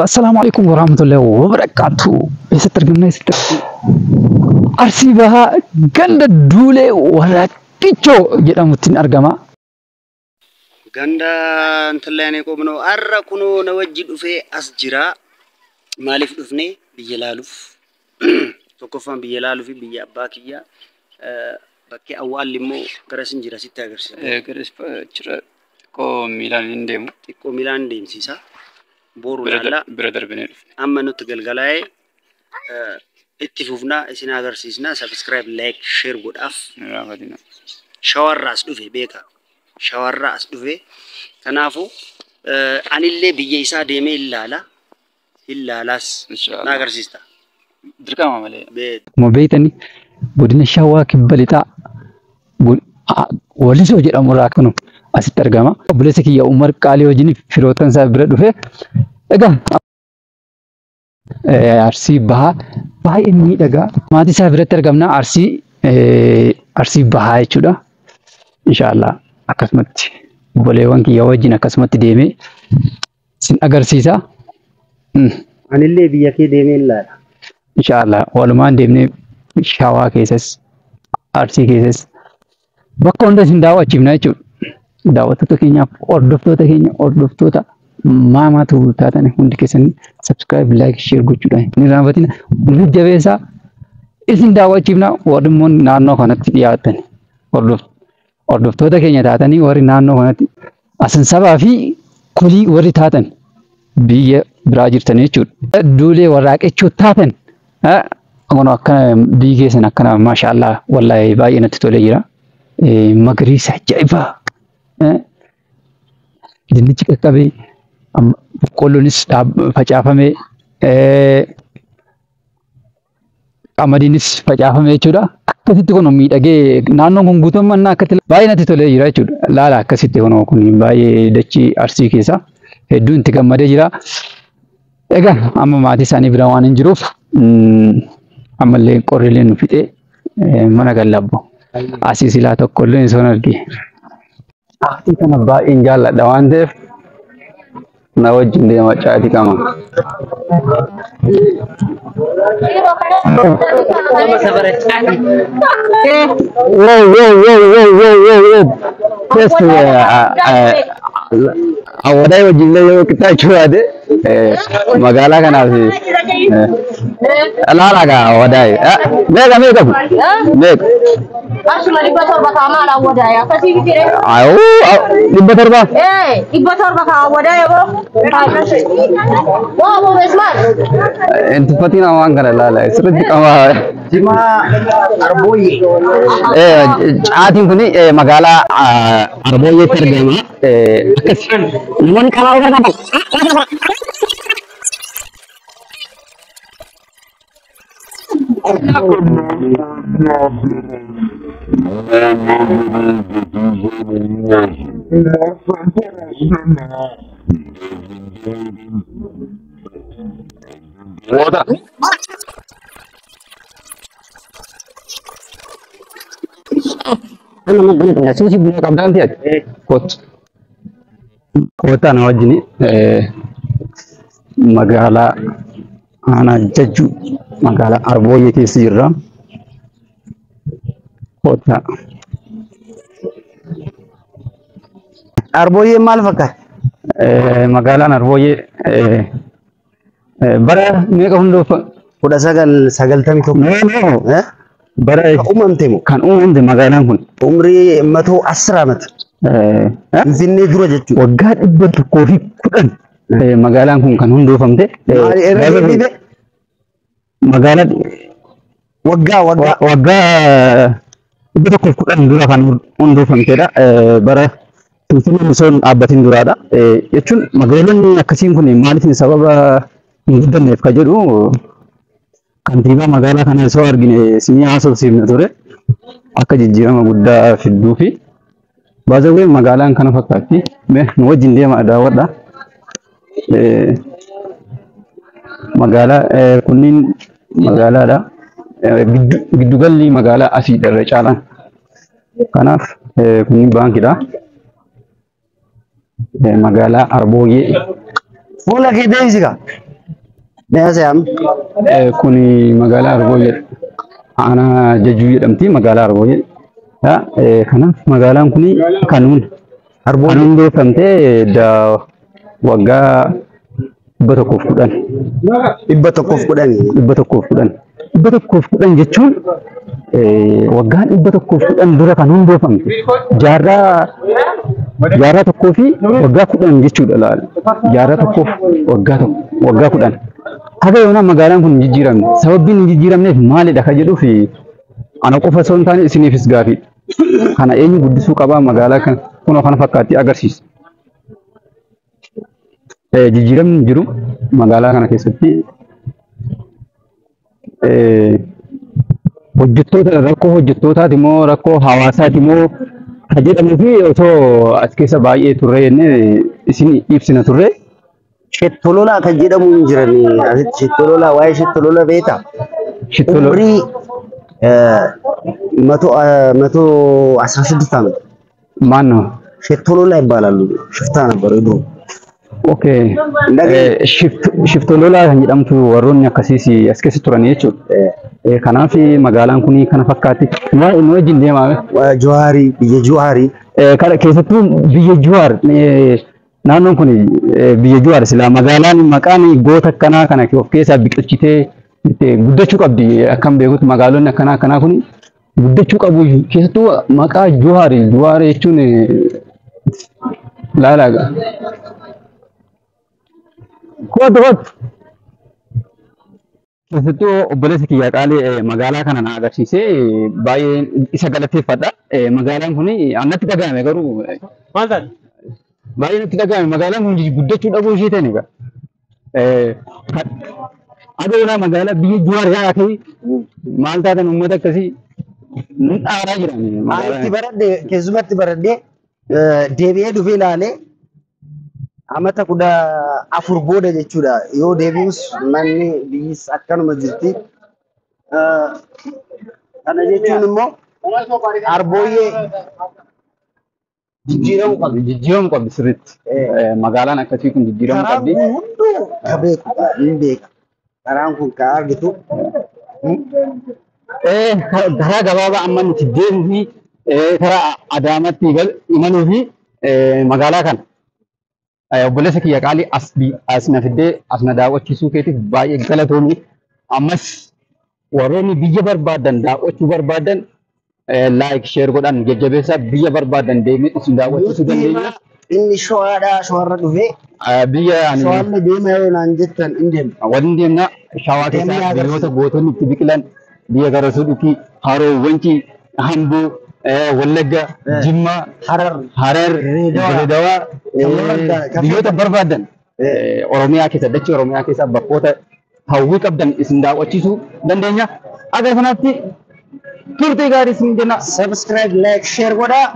السلام عليكم ورحمة الله وبركاته. سترجمنا أرسيبها جند دولة ولا كيتشو جدا متين أرجما. Ganda antalane ko mano arra kuno nawajjid ufe asjira malif dufne biyalaluf tokofan biyalaluf biya bakiya bakke awal limo karasin jira sita garsi garis chira ko Milan dem sisa boru lalla brother benef amma nut galgalay ittifufna isina garsisna subscribe like share godaf ragadina shawar ras dufe beka شوارع أسدوه كنافو أنا اللي بيجي سادة إلا لاس ناقر سيستا دركا ما ملي ما بيتني بدنا شوا كبلتا ولي سوجي أموراكنو أسترجما بلسك يا عمر كالي وجني فيروتن سابرد وفه إذا أرسي بها إني دعا ما دي سابرد ترجمنا أرسي بها يشودا إن شاء الله أكسمت بوليوان كي يواجهنا أكسمت ديمي سن أغرسيسا أنا اللي بيجي ديمي لا إن شاء الله ولمان ديمني شاوا كيسس أرسي كيسس بكون سن دعوة جبنا يجو دعوة تكينيا أردفتو تا ما تو تاتني هندي كيسن سبسكرايب لايك شير قُچُدا نيرامبتين نجيبسا إسن دعوة جبنا ورمون نانو خانت ياتني Ordoftota keenya taatanii warri naannoo kanatti asin sabaa fi kulii warri taatan biyya biraa jirtanii jechuudha. Duulee warraaqechuu taatan akkana akkana biyyi keessan akkana maashaallah wallahi baay'ee natti tolee jira. Magariisa ajaa'ibaa. Dinnichi qaqqabee boqqolloonis facaafamee qamadiinis facaafamee jechuudha. Akkasitti kun miidhagee naannoon kun guutummaan akkatti baay'ee natti tolee jira jechuudha. Laala akkasitti kun baay'ee dachii Arsii keessa hedduu itti gammadee jira. Egaa amma maatii isaanii bira waan hin jiruuf ammallee qorrileen nu fixee mana gallabbo. Asii silaa tokkollee hin argine. Aatii kana baay'een jaalladha waan ta'eef na wajjin deema caatii qaba. Awadai wajjin yoo qixxaachuu yaade magaalaa kanaaf alaalaga awadai meeqa meeqa Asuma dhibba torba kaamaadha awadai akkasii bitire ayo dhibba torba dhibba torba ka awadai bro waa boo besmaal intifatina waan kana laala sirriitti qaba Jima Arboye caatiin kuni magaalaa Arboyeetti argama akkas namoonni karaa barbaatan susi bunga kabdan tiat kota na wajini magala ana jaju magala Arboye keessa jirra kota Arboye maal fakkaata magaalaan Arboye bara meeqa hundoofa 1991 bara kan uumamte magaalaan kun umrii 110 amat Finfinnee dura jechuudha. Waggaa 110 magaalaan kun kan hundoofamte magaalaa waggaa 110 dura kan hundoofamtedha. Bara Finfinnee misoon dhaabbatiin duraadha jechuun magaalonni akkasiin kun maaliif sababa hin guddanneef ka jedhu kantiibaa magaalaa kana soo argine sinii haasofsiifne ture akka jijjiirama guddaa fidduu fi baazawee magaalaan kana fakkaatti nu wajjin deema daawwadha. Magaalaa kunniin magaalaadha giddugalli magaalaa asiidha irra caalaan kanaaf Kuni baankidha. Magaalaa Arbooyyee. Fuula kee deemsika. Deemsam. Kuni magaalaa Arbooyyee. Ana Jajuu jedhamti magaalaa Arbooyyee. Kanaaf magaalaan kuni kanuun hundeeffamtee waggaa 110. 110 jechuun waggaan 110 dura kan hundeeffamte jaarraa tokkoo fi waggaa 10 jechuudha laala. Jaarraa tokkoof waggaa 10. Haga yoona magaalaan kun hin jijjiiramne. Sababbiin hin jijjiiramneef maalidha kan jedhuuf ana qofa osoo hin taane isiniifis gaafii. Kana eenyu guddisuu qabaa magaalaa kan kunoo kana fakkaatti agarsiisa. Jijjiiramni jiru magaalaa kana keessatti hojjettoota rakkoo hojjettootaati moo rakkoo hawaasaati moo kan jedhamuu fi osoo as keessa baay'ee turre jennee isin ibsina turre. Shettololaa kan jedhamu hin jirani. Shettololaa waa'ee shettololaa beektaa? Umrii 116 ዓመት ማን ነው? ሸቶሎላ ይባላሉ። ሽፍታ ነበሩ ድሮ። ኦኬ ሽፍቶሎላ kan jedhamtu warroonni akkasiisi as keessa turan jechuudha. Kanaaf magaalaan kun kana fakkaatti nu wajjin deemaa Juwaari biyya Juwaari kana keessattuu biyya Juwaar naannoon kun biyya Juwaar sila magaalaan maqaan goota akkanaa kana of keessaa biqilchitee guddachuu qabdi akkam beekutti magaalonni akkanaa kun guddachuu qabu keessattuu maqaa Juwaar jechuun laalaga Kuat. Keessattuu obboleessi kiyyaa qaalee magaalaa kana na agarsiisee baay'ee isa galateeffadha. Magaalaan kun annatti dhagahame garuu maal taate? Baay'ee natti dhagahame magaalaan kun guddachuu dhabuu ishee ta'e egaa. Adoona magaalaa biyya Juwaar yaa'ate maal taatan uummata akkasii nun dhaaraa jiran. Maalitti baradhee keessumatti baradhee deebi'ee dhufee ilaalee amata 14 booda jechuudha yoo deebi'us manni biyyis akkanuma jirti. Kana jechuun immoo Arbooyyee jijjiiramu qabdi sirriitti. Magaalaan akkasii kun jijjiiramu qabdi. Karaan hunduu ka beekudha hin beeka. Karaan kun ka argitu. Karaa gabaabaa amma nuti deemuu fi karaa Adaamaatti imaluu fi magaalaa kana. Obboleessa kiyya qaalii as na fiddee as na daawwachiisuu keetiif baay'ee galatoomi. Ammas warroonni biyya barbaadan daawwachuu barbaadan laayik sheer godhan jajjabeessaa biyya barbaadan deemee isin daawwachiisuu dandeenya. Inni sho'aadhaa sho'arra dhufee biyya sho'arra deemaa yoo naan jettan hin deemna. Waliin deemna shawaa keessaa biyyoota gootonni itti biqilan biyya Garasuu Dhukii, Haroo Wancii, Hamboo, Wallagga, Jimmaa, Harar, Dirreedawaa biyyoota barbaadan Oromiyaa keessa dachee Oromiyaa keessa bakkoota hawwii qabdan isin daawwachiisuu dandeenya. Akka kanatti turtii gaarii isin jenna. Subscribe, like, share godhaa.